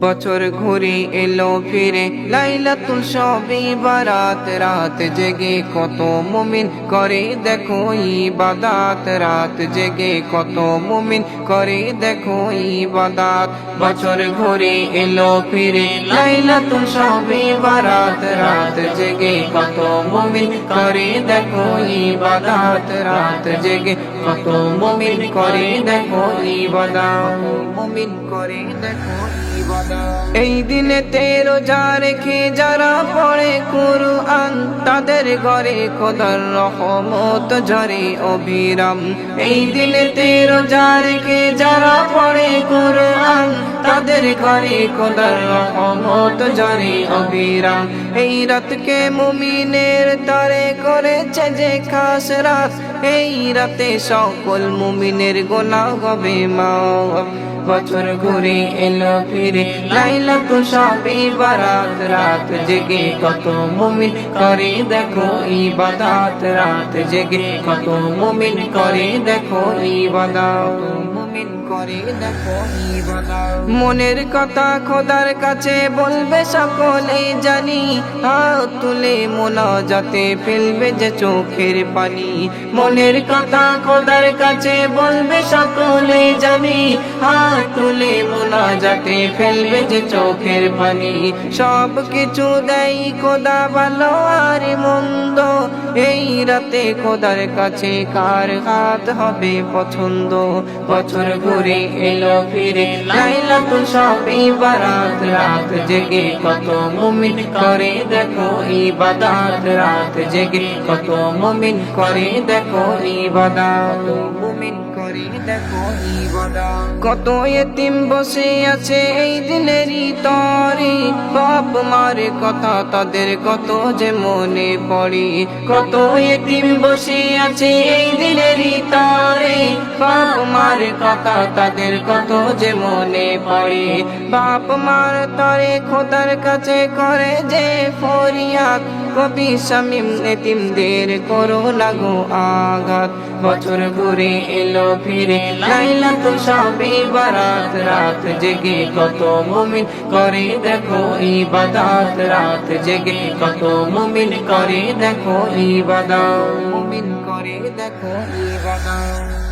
বছর ঘুরে এলো ফিরে লাইলাতুল শবে বারাত, রাত জেগে কত মুমিন করে দেখো ইবাদত, রাত জেগে কত মুমিন করে দেখো ইবাদত। বছর ঘুরে এলো ফিরে লাইলাতুল শবে বারাত, রাত জেগে কত মুমিন করে দেখো ইবাদত, রাত জেগে কত মুমিন করে দেখো ইবাদত, মুমিন করে দেখো ইবাদত। এই দিনেতে রোজা রেখে যারা পড়ে কুরআন, তাদের ঘরে খোদার রহমত ঝরে অবিরাম। এই দিনেতে রোজা রেখে যারা পড়ে কুরআন, তাদের ঘরে খোদার রহমত ঝরে অবিরাম। এই রাতকে মুমিনের তরে করেছে যে খাস রাত, এই রাতে সকল মুমিনের গুনাহ হবে মাফ। বছর ঘুরে এলো ফিরে লাইলাতুল শবে বারাত, রাত জেগে কত মুমিন করে দেখো ইবাদত, রাত জেগে কত মুমিন করে দেখো ইবাদত, মুমিন করে দেখো ইবাদত। মনের কথা খোদার কাছে বলবে সকলেই জানি, হাত তুলে মোনাজাতে ফেলবে যে চোখের পানি। মনের কথা খোদার কাছে বলবে সকলেই জানি, হাত তুলে মোনাজাতে ফেলবে যে চোখের পানি। সব কিছু দেয় খোদা ভালো আর মন্দ, এই রাতে খোদার কাছে কার হাত হবে পছন্দ। বছর ঘুরে এলো ফিরে লাইলাতুল শবে বারাত, রাত জেগে কত মুমিন করে দেখো ইবাদত, রাত জেগে কত মুমিন করে দেখো ইবাদত, মুমিন করে দেখো ইবাদত। কত এতিম বসে আছে এই দিনেরই তরে, বাপ মার কথা তাদের কত যে মনে পড়ে। কত এতিম বসে আছে এই দিনেরই তরে, বাপ মার কথা তাদের কত যে মনে পড়ে। বাপ মার তরে খোদার কাছে করে যে ফরিয়াদ, কবি শামীম এতিমদের করো লাগো আঘাত। বছর ঘুরে এলো ফিরে লাইলাতুল শবে বারাত, রাত জেগে কত মুমিন করে দেখো ইবাদত, রাত জেগে কত মুমিন করে দেখো ইবাদত, মুমিন করে দেখো ইবাদত।